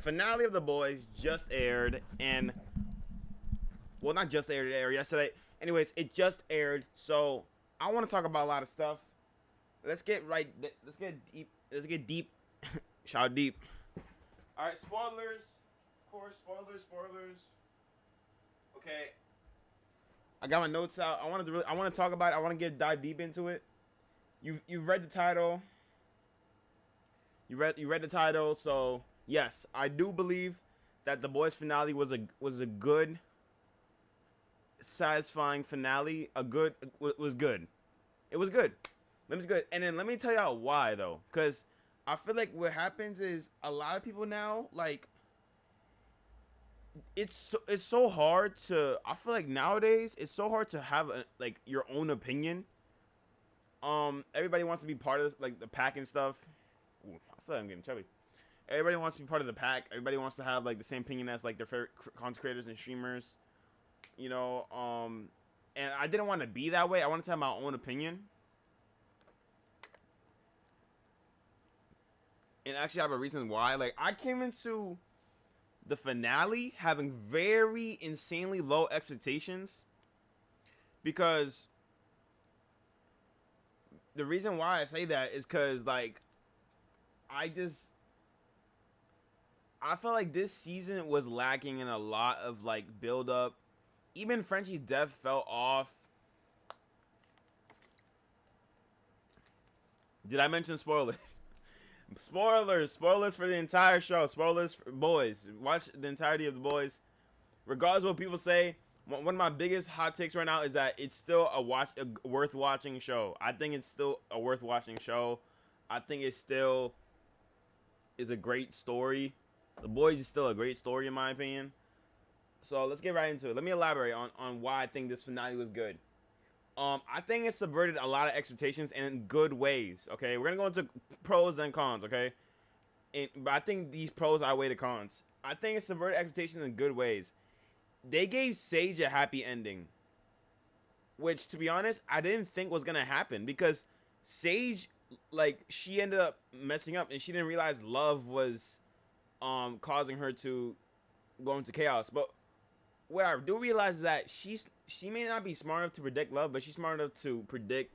finale of The Boys just aired, and well, not just aired, it aired yesterday. Anyways, it just aired, so I want to talk about a lot of stuff. Let's get right. Let's get deep. Let's get deep. Shout deep. All right, spoilers. Of course, spoilers. Spoilers. Okay, I got my notes out. I want to talk about it. I want to dive deep into it. You've read the title. You read the title, so yes, I do believe that the boys finale was a good, satisfying finale. Was good. It was good. Let me good. And then let me tell y'all why though, because I feel like what happens is a lot of people now like it's so hard to. I feel like nowadays it's so hard to have like your own opinion. Everybody wants to be part of this, like the pack and stuff. Ooh, I feel like I'm getting chubby. Everybody wants to be part of the pack. Everybody wants to have like the same opinion as like their favorite content creators and streamers. You know, and I didn't want to be that way. I wanted to have my own opinion. And actually, I have a reason why. Like, I came into the finale having very insanely low expectations because the reason why I say that is because like I felt like this season was lacking in a lot of like build up. Even Frenchie's death fell off. Did I mention spoilers? Spoilers for the entire show. Spoilers for Boys. Watch the entirety of The Boys. Regardless of what people say, one of my biggest hot takes right now is that it's still a worth watching show. I think it's still a worth watching show. I think it still is a great story. The Boys is still a great story in my opinion. So let's get right into it. Let me elaborate on why I think this finale was good. I think it subverted a lot of expectations in good ways. Okay, we're gonna go into pros and cons. Okay, but I think these pros outweigh the cons. I think it subverted expectations in good ways. They gave Sage a happy ending, which, to be honest, I didn't think was gonna happen because Sage, like, she ended up messing up and she didn't realize love was, causing her to go into chaos. But what I do realize is that she may not be smart enough to predict love, but she's smart enough to predict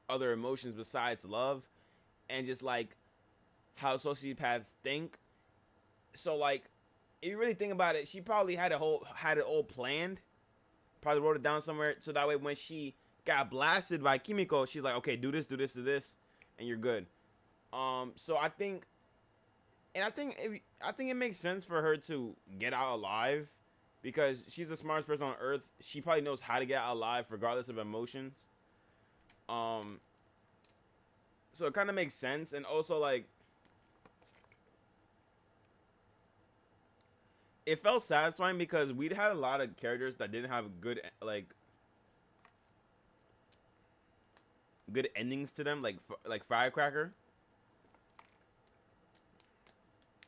other emotions besides love, and just like how sociopaths think. So like, if you really think about it, she probably had it all planned. Probably wrote it down somewhere so that way when she got blasted by Kimiko, she's like, okay, do this, do this, do this, and you're good. So I think it makes sense for her to get out alive because she's the smartest person on earth. She probably knows how to get out alive regardless of emotions. So it kind of makes sense, and also like it felt satisfying because we'd had a lot of characters that didn't have good endings to them, like Firecracker.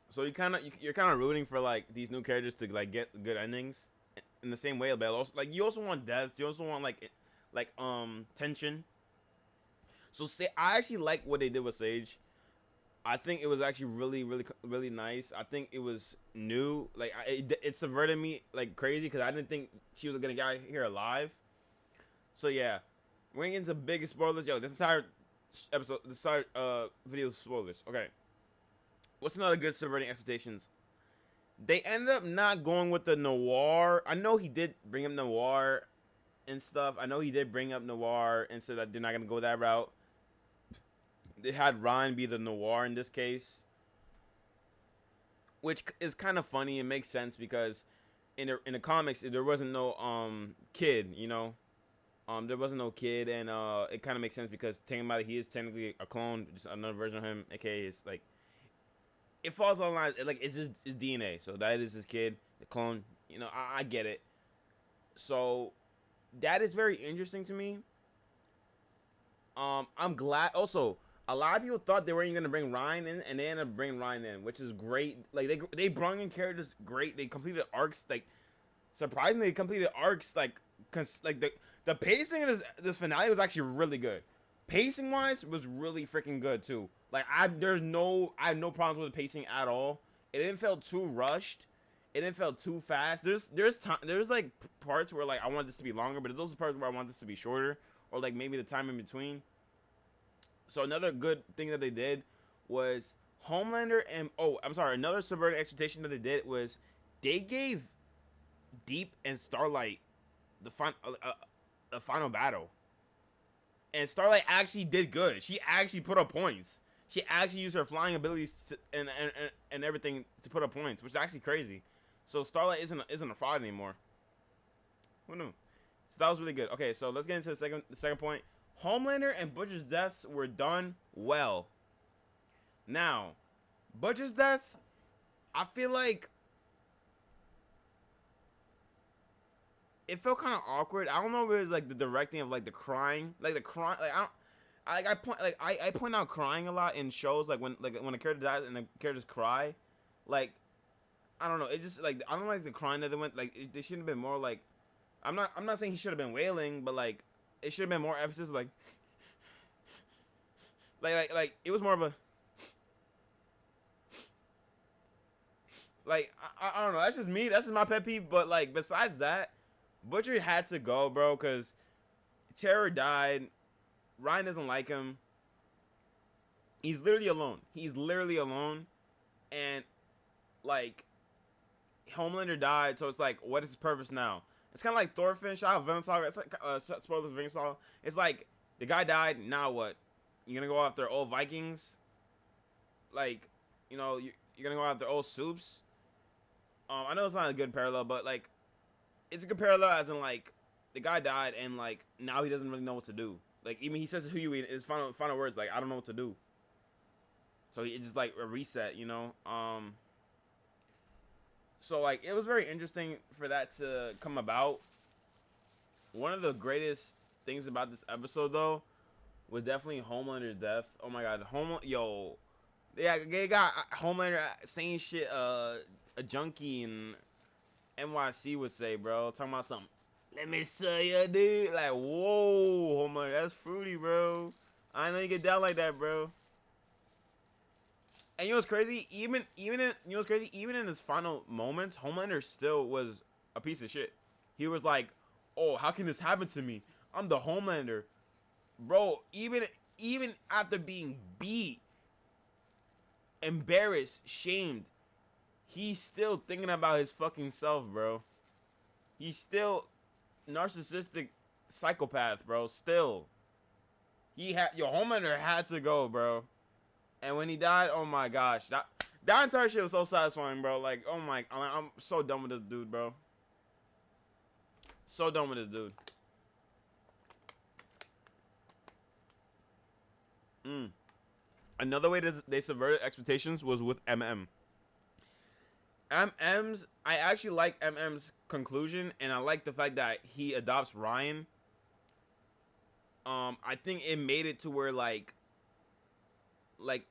So you're kind of rooting for like these new characters to like get good endings in the same way, but also like you also want deaths, you also want like tension. So I actually like what they did with Sage. I think it was actually really nice. I think it was new. Like it subverted me like crazy because I didn't think she was gonna get here alive. So yeah, we're gonna get into big spoilers. Yo, this entire video is spoilers. Okay. What's another good subverting expectations? They ended up not going with the noir. I know he did bring up noir and stuff. I know he did bring up noir and said that they're not gonna go that route. They had Ryan be the noir in this case, which is kind of funny. It makes sense because in the comics there wasn't no kid, you know. There wasn't no kid, and it kind of makes sense because thinking about it, he is technically a clone, just another version of him, aka it's like it falls on lines. Like it's his DNA, so that is his kid, the clone. You know, I get it. So that is very interesting to me. I'm glad. Also, a lot of people thought they weren't even gonna bring Ryan in, and they ended up bringing Ryan in, which is great. Like they brought in characters great. They completed arcs like surprisingly they completed arcs like the pacing of this finale was actually really good. Pacing wise was really freaking good too. Like I have no problems with the pacing at all. It didn't feel too rushed. It didn't feel too fast. There's like parts where like I want this to be longer, but there's also parts where I want this to be shorter, or like maybe the time in between. So another good thing that they did was Homelander and another subverting expectation that they did was they gave Deep and Starlight the final battle, and Starlight actually did good. She actually put up points. She actually used her flying abilities and everything to put up points, which is actually crazy. So Starlight isn't a fraud anymore. Who knew? So that was really good. Okay, so let's get into the second point. Homelander and Butcher's deaths were done well. Now, Butcher's death, I feel like it felt kind of awkward. I don't know if it was like the directing of like the crying, like the crying. Like I point out crying a lot in shows, like when a character dies and the characters cry, like I don't know. It just like I don't like the crying that they went. Like they should have been more like. I'm not saying he should have been wailing, but like it should have been more emphasis like it was more of a like I don't know. That's just me. That's just my pet peeve. But like besides that, Butcher had to go, bro, because Terror died. Ryan doesn't like him. He's literally alone. He's literally alone, and like Homelander died, so it's like, what is his purpose now? It's kind of like Thorfinn. Shout out Venom Saga. It's like spoilers, Venom Saga. It's like the guy died. Now what? You're gonna go after old Vikings? Like, you know, you're gonna go after old soups? I know it's not a good parallel, but like, it's a good parallel as in like the guy died and like now he doesn't really know what to do. Like even he says to Huey in his final words, like I don't know what to do. So he just like a reset, you know. So like it was very interesting for that to come about. One of the greatest things about this episode though was definitely Homelander's death. Oh my god, yeah, they got Homelander saying shit a junkie and NYC would say, bro, talking about something. Let me say you, dude. Like, whoa, Homelander, that's fruity, bro. I know you get down like that, bro. And you know what's crazy? Even in his final moments, Homelander still was a piece of shit. He was like, "Oh, how can this happen to me? I'm the Homelander, bro." Even after being beat, embarrassed, shamed, he's still thinking about his fucking self, bro. He's still narcissistic psychopath, bro. Still, Homelander had to go, bro. And when he died, oh my gosh, that entire shit was so satisfying, bro. Like, oh my, I'm so done with this dude, bro. So done with this dude. Another way they subverted expectations was with MM. MM's, I actually like MM's conclusion, and I like the fact that he adopts Ryan. I think it made it to where like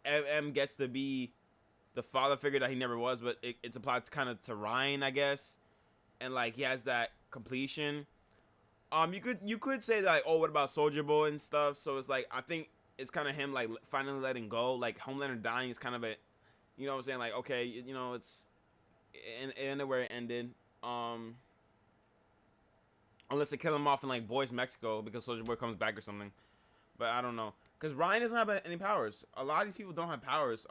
MM gets to be the father figure that he never was, but it's applied kind of to Ryan, I guess, and like he has that completion. You could say that, like, oh, what about Soldier Boy and stuff? So it's like I think it's kind of him like finally letting go. Like Homelander dying is kind of a, you know what I'm saying? Like okay, you know it ended where it ended. Unless they kill him off in like Boys Mexico because Soldier Boy comes back or something, but I don't know. Because Ryan doesn't have any powers. A lot of these people don't have powers.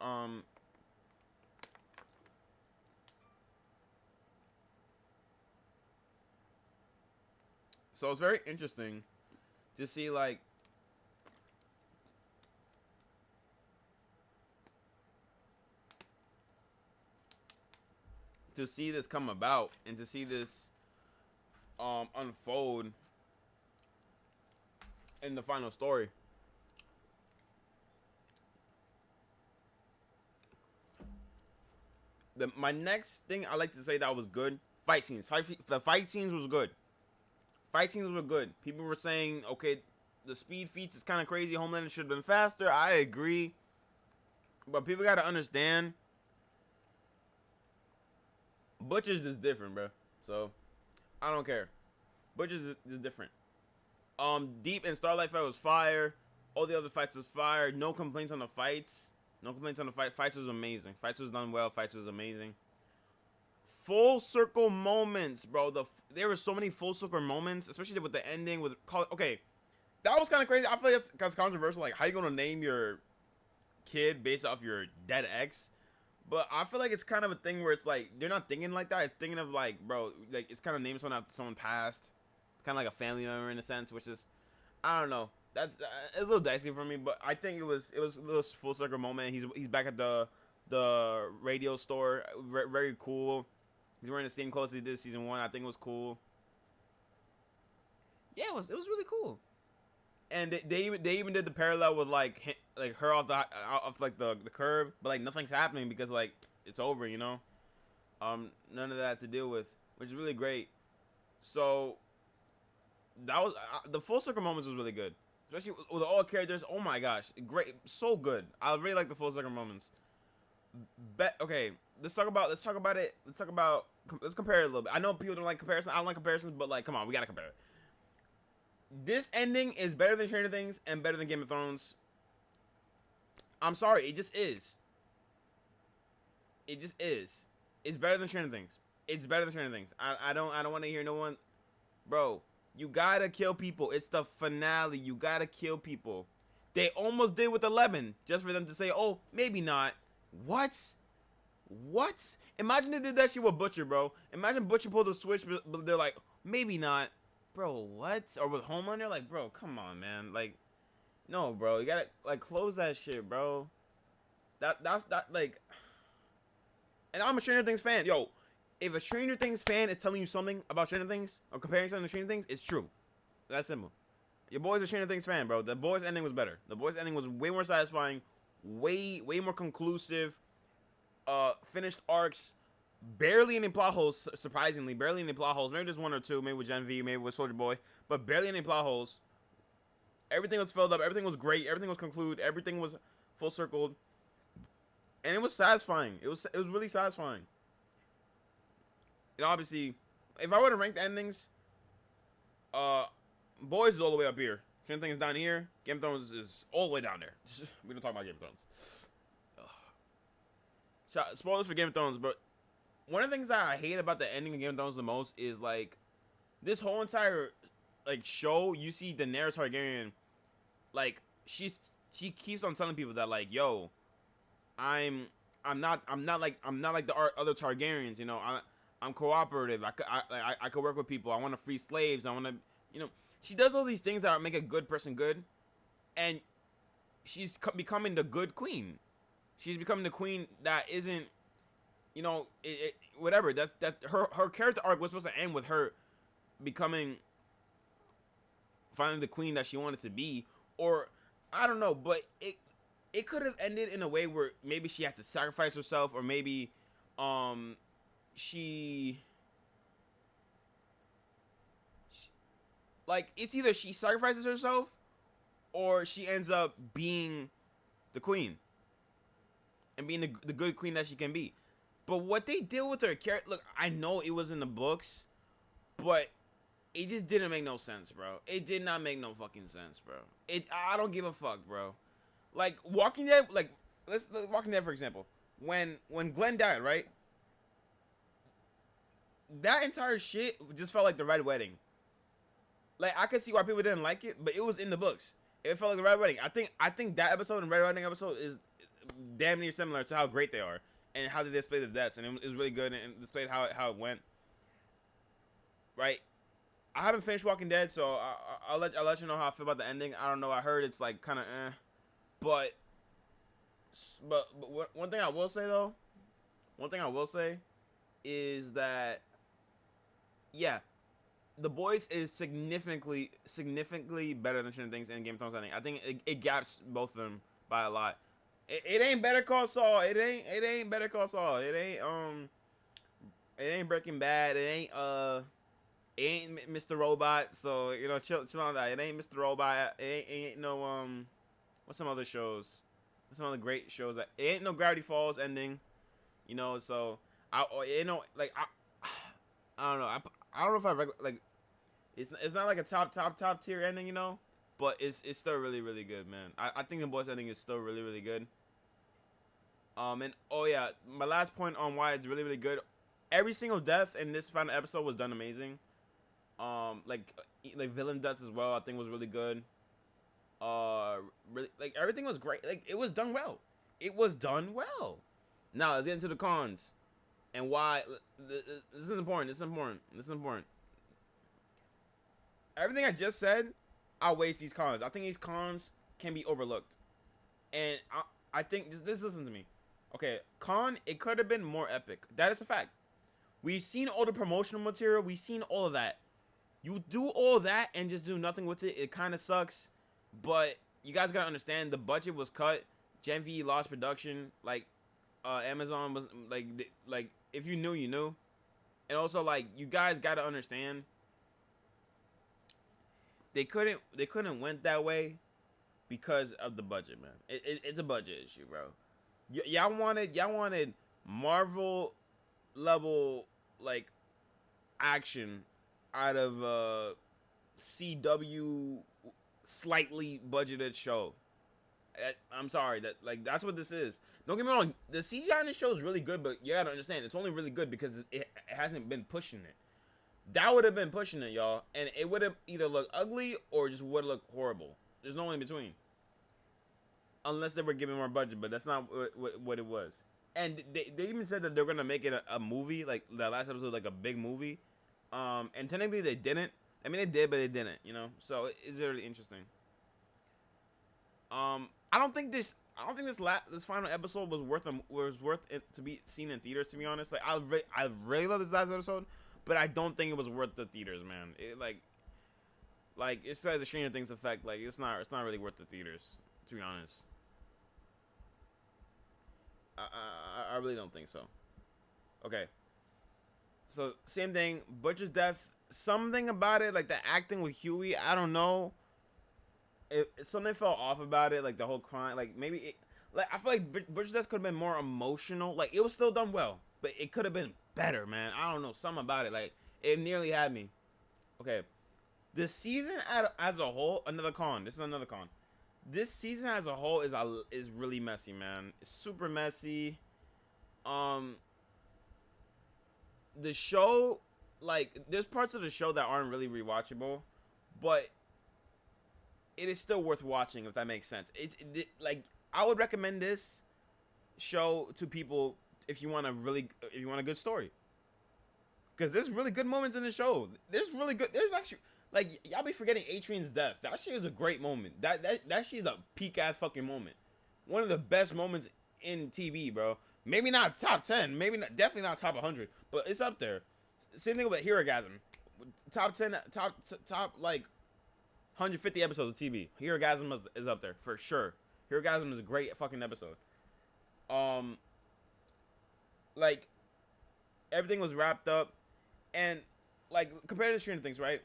So it's very interesting to see like this come about and to see this unfold in the final story. My next thing I like to say that was good, fight scenes. The fight scenes was good. Fight scenes were good. People were saying, okay, the speed feats is kind of crazy. Homelander should have been faster. I agree. But people got to understand, Butcher's is different, bro. So, I don't care. Butcher's is different. Deep and Starlight fight was fire. All the other fights was fire. No complaints on the fights. No complaints on the fight. Fights was amazing. Fights was done well. Fights was amazing. Full circle moments, bro. There were so many full circle moments, especially with the ending. Okay, that was kind of crazy. I feel like that's controversial. Like, how you gonna name your kid based off your dead ex? But I feel like it's kind of a thing where it's like they're not thinking like that. It's thinking of like, bro, like it's kind of naming someone after someone passed, kind of like a family member in a sense, which is, I don't know. That's a little dicey for me, but I think it was a little full circle moment. He's back at the radio store, very cool. He's wearing the same clothes he did season 1. I think it was cool. Yeah, it was really cool. And they even did the parallel with like her off like the curb, but like nothing's happening because like it's over, you know. None of that to deal with, which is really great. So that was the full circle moments was really good, especially with all characters. Oh my gosh, great, so good. I really like the full circle moments. Okay, let's talk about it. Let's compare it a little bit. I know people don't like comparisons. I don't like comparisons, but like, come on, we gotta compare it. This ending is better than Stranger Things and better than Game of Thrones. I'm sorry, it just is. It just is. It's better than Stranger Things. It's better than Stranger Things. I don't want to hear no one, bro. You gotta kill people. It's the finale. You gotta kill people. They almost did with 11, just for them to say, oh, maybe not. What? What? Imagine they did that shit with Butcher, bro. Imagine Butcher pulled the switch, but they're like, maybe not. Bro, what? Or with Homelander? Like, bro, come on, man. Like, no, bro. You gotta, like, close that shit, bro. That's like... And I'm a Stranger Things fan. Yo, if a Stranger Things fan is telling you something about Stranger Things, or comparing something to Stranger Things, it's true. That's simple. Your boy's a Stranger Things fan, bro. The boy's ending was better. The boy's ending was way more satisfying, way more conclusive. Finished arcs, barely any plot holes. Surprisingly, barely any plot holes. Maybe just one or two. Maybe with Gen V, maybe with Soldier Boy, but barely any plot holes. Everything was filled up. Everything was great. Everything was concluded. Everything was full circled, and it was satisfying. It was really satisfying. And obviously, if I were to rank the endings, Boys is all the way up here. Stranger Things is down here. Game of Thrones is all the way down there. We don't talk about Game of Thrones. Spoilers for Game of Thrones, but one of the things that I hate about the ending of Game of Thrones the most is like this whole entire like show. You see Daenerys Targaryen, like she keeps on telling people that like, yo, I'm not like the other Targaryens. You know, I'm cooperative. I could work with people. I want to free slaves. I want to, you know, she does all these things that make a good person good, and she's becoming the good queen. She's becoming the queen that isn't, you know, whatever. That her character arc was supposed to end with her becoming finally the queen that she wanted to be, or I don't know, but it could have ended in a way where maybe she had to sacrifice herself, or maybe she like it's either she sacrifices herself or she ends up being the queen. And being the good queen that she can be. But what they did with her character... Look, I know it was in the books, but it just didn't make no sense, bro. It did not make no fucking sense, bro. I don't give a fuck, bro. Like, Walking Dead... Like, let's Walking Dead, for example. When Glenn died, right? That entire shit just felt like the Red Wedding. Like, I could see why people didn't like it, but it was in the books. It felt like the Red Wedding. I think that episode and Red Wedding episode is damn near similar to how great they are and how they display the deaths, and it was really good and displayed how it went. Right, I haven't finished Walking Dead, so I'll let you know how I feel about the ending. I don't know. I heard it's like kind of but one thing I will say though, is that yeah, The Boys is significantly better than Stranger Things and Game of Thrones ending. I think it gaps both of them by a lot. It ain't Better Call Saul. It ain't Better Call Saul. It ain't Breaking Bad. It ain't Mr. Robot. So you know, chill on that. It ain't Mr. Robot. It ain't no what's some other shows? What's some other great shows? That it ain't no Gravity Falls ending. You know, so I like I don't know. I don't know if I like. It's not like a top tier ending, you know, but it's still really good, man. I think The Boys ending is still really good. And oh yeah, my last point on why it's really really good. Every single death in this final episode was done amazing. Like villain deaths as well. I think was really good. Really like everything was great. Like it was done well. It was done well. Now let's get into the cons and why. This is important. This is important. This is important. Everything I just said outweighs these cons. I think these cons can be overlooked, and I think this listen to me. Okay, con, it could have been more epic. That is a fact. We've seen all the promotional material. We've seen all of that. You do all that and just do nothing with it. It kind of sucks. But you guys gotta understand the budget was cut. Gen V lost production. Like, Amazon was like if you knew, you knew. And also like you guys gotta understand. They couldn't went that way because of the budget, man. It's a budget issue, bro. Y'all wanted Marvel level like action out of CW slightly budgeted show. I'm sorry that like that's what this is. Don't get me wrong, the CGI in this show is really good, but you gotta understand it's only really good because it hasn't been pushing it. That would have been pushing it, y'all, and it would have either looked ugly or just would look horrible. There's no one in between. Unless they were giving more budget, but that's not what it was. And they even said that they're gonna make it a movie, like the last episode, like a big movie. And technically they didn't. I mean, they did, but they didn't. You know, so it's really interesting. I don't think this final episode was worth it to be seen in theaters. To be honest, like I really love this last episode, but I don't think it was worth the theaters, man. It like it's like the Stranger Things effect. Like it's not really worth the theaters, to be honest. I really don't think so. Okay. So same thing, Butcher's death. Something about it, like the acting with Huey, I don't know. Something felt off about it, like the whole crime. Like maybe it, like I feel like Butcher's death could have been more emotional. Like it was still done well, but it could have been better, man. I don't know, something about it. Like it nearly had me. Okay, the season as a whole, another con. This is another con. This season as a whole is really messy, man. It's super messy. The show, like, there's parts of the show that aren't really rewatchable, but it is still worth watching, if that makes sense. Like, I would recommend this show to people if you want a good story, because there's really good moments in the show. There's actually, like, y'all be forgetting Adrian's death. That shit is a great moment. That shit is a peak ass fucking moment. One of the best moments in TV, bro. Maybe not top 10, definitely not top 100, but it's up there. Same thing with Herogasm. Top 10, top like 150 episodes of TV. Herogasm is up there for sure. Herogasm is a great fucking episode. Like everything was wrapped up, and like compared to Stranger Things, right?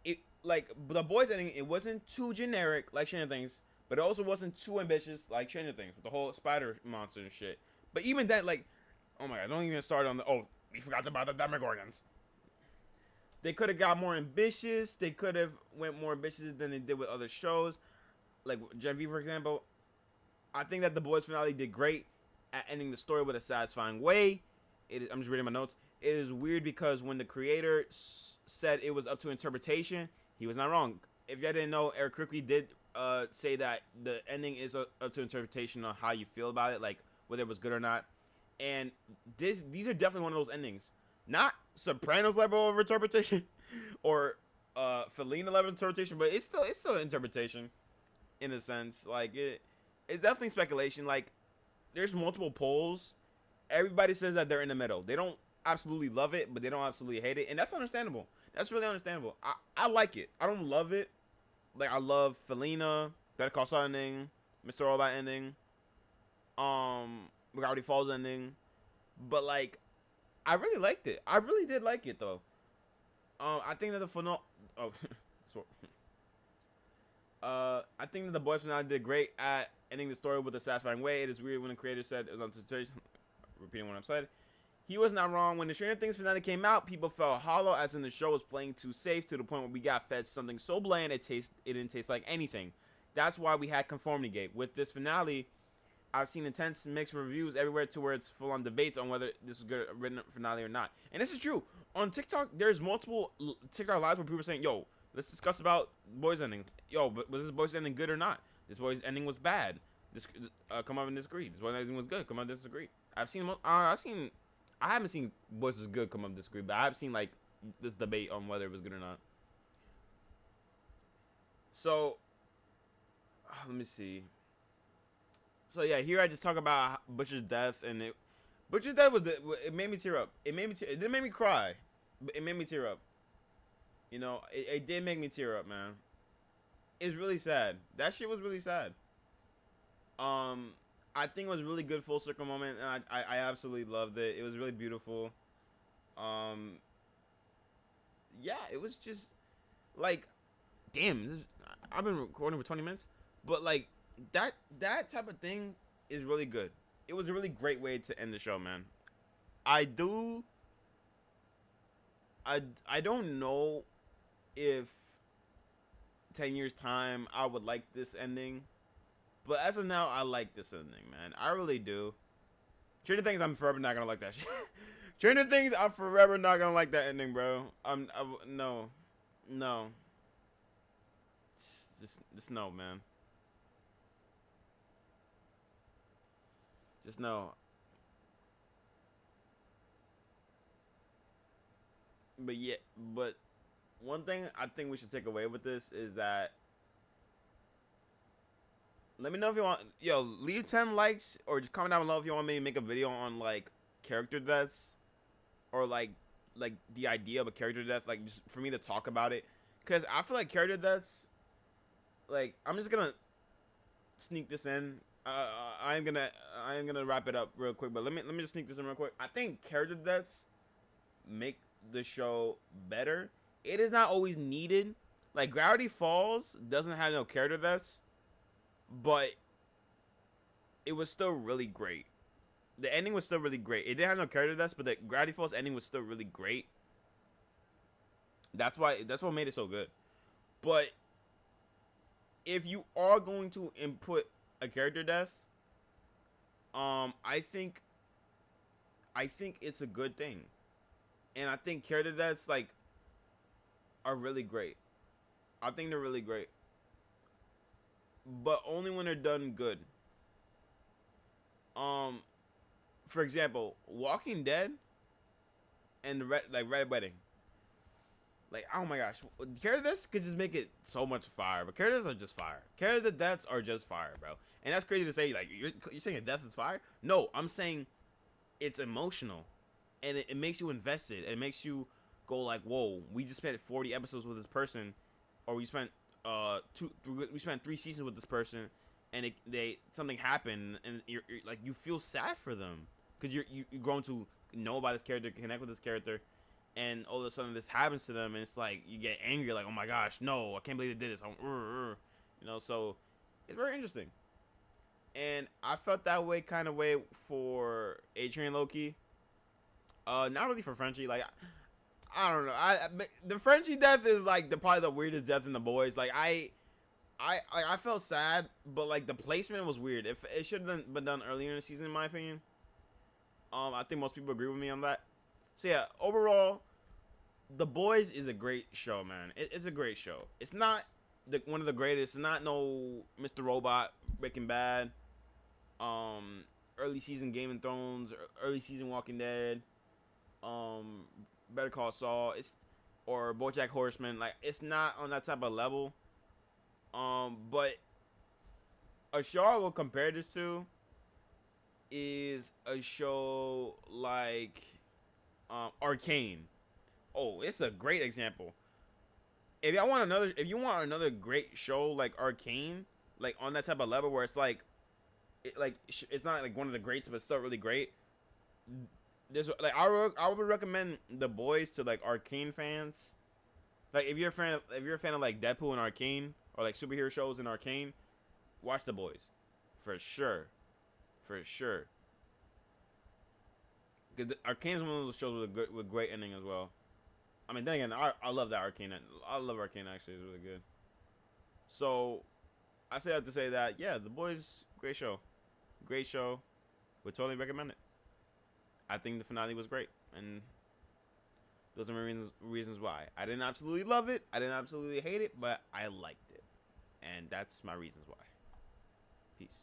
It like the boys ending, it wasn't too generic like Stranger Things, but it also wasn't too ambitious like Stranger Things with the whole spider monster and shit. But even that, like, oh my god, don't even start on the, oh, we forgot about the Demogorgons. They could have got more ambitious. They could have went more ambitious than they did with other shows. Like Gen V, for example. I think that the boys finale did great at ending the story with a satisfying way. I'm just reading my notes. It is weird because when the creator said it was up to interpretation, he was not wrong. If y'all didn't know, Eric Kripke did say that the ending is up to interpretation on how you feel about it, like whether it was good or not. And these are definitely one of those endings. Not Sopranos level of interpretation or Felina level interpretation, but it's still interpretation in a sense. Like it's definitely speculation. Like there's multiple polls. Everybody says that they're in the middle. They don't absolutely love it, but they don't absolutely hate it, and that's understandable. That's really understandable. I like it. I don't love it. Like I love Felina, Better Call Saul ending, Mr. Robot ending, Gravity Falls ending, but like I really liked it. I really did like it though. I think that the finale. Oh, I think that the boys finale did great at ending the story with a satisfying way. It is weird when the creator said it was on situation. Repeating what I've said. He was not wrong. When the Stranger Things finale came out, people felt hollow, as in the show was playing too safe to the point where we got fed something so bland it didn't taste like anything. That's why we had Conformity Gate. With this finale, I've seen intense mixed reviews everywhere to where it's full on debates on whether this is good written finale or not. And this is true. On TikTok, there's multiple TikTok lives where people are saying, "Yo, let's discuss about boys ending. Yo, but was this boys ending good or not? This boys ending was bad. This come up and disagree. This boys ending was good. Come up and disagree." I haven't seen boys was good. Come up and disagree, but I've seen like this debate on whether it was good or not. So let me see. So yeah, here I just talk about Butcher's death, and Butcher's death it made me tear up. It didn't make me cry, but it made me tear up. You know, it did make me tear up, man. It's really sad. That shit was really sad. I think it was a really good full circle moment, and I absolutely loved it. It was really beautiful. Um, yeah, it was just like, damn. I've been recording for 20 minutes, but like that type of thing is really good. It was a really great way to end the show, man. I do. I don't know if 10 years time I would like this ending, but as of now I like this ending, man. I really do. Stranger Things, I'm forever not gonna like that shit. Stranger Things, I'm forever not gonna like that ending, bro. No, no, just no, man. Just no. But yeah, but one thing I think we should take away with this is that, let me know if you want, yo, leave 10 likes or just comment down below if you want me to make a video on like character deaths, or like the idea of a character death, like just for me to talk about it, because I feel like character deaths, like I'm just gonna sneak this in. I'm gonna wrap it up real quick, but let me just sneak this in real quick. I think character deaths make the show better. It is not always needed. Like Gravity Falls doesn't have no character deaths, but it was still really great. The ending was still really great. It didn't have no character deaths, but the Gravity Falls ending was still really great. That's what made it so good. But if you are going to input a character death, I think it's a good thing. And I think character deaths like are really great. I think they're really great. But only when they're done good. For example, Walking Dead and the Red Wedding. Like, oh my gosh, character deaths could just make it so much fire. But characters are just fire. Character deaths are just fire, bro. And that's crazy to say. Like, you're saying a death is fire? No, I'm saying it's emotional, and it makes you invested. It makes you go like, whoa, we just spent 40 episodes with this person, or we spent we spent 3 seasons with this person, and something happened, and you're like, you feel sad for them because you're grown to know about this character, connect with this character, and all of a sudden this happens to them, and it's like you get angry, like, oh my gosh, no, I can't believe they did this. You know, so it's very interesting. And I felt that kind of way for Adrian Loki. Not really for Frenchie. Like, I don't know. The Frenchie death is like probably the weirdest death in the boys. Like I felt sad, but like the placement was weird. If it should have been done earlier in the season, in my opinion. I think most people agree with me on that. So yeah, overall, The Boys is a great show, man. It's a great show. It's not one of the greatest. It's not no Mr. Robot, Breaking Bad, early season Game of Thrones, early season Walking Dead, Better Call Saul, or BoJack Horseman. Like, it's not on that type of level. But a show I will compare this to is a show like Arcane. Oh, it's a great example. If you want another great show like Arcane, like on that type of level where it's like, it's not like one of the greats, but it's still really great. There's like I would recommend The Boys to like Arcane fans. Like if you're a fan of like Deadpool and Arcane, or like superhero shows in Arcane, watch The Boys, for sure, for sure. Because Arcane is one of those shows with great ending as well. I mean, then again, I love that Arcane. I love Arcane, actually. It's really good. So I say that to say that, yeah, The Boys, great show. Great show. Would totally recommend it. I think the finale was great, and those are my reasons why. I didn't absolutely love it. I didn't absolutely hate it, but I liked it, and that's my reasons why. Peace.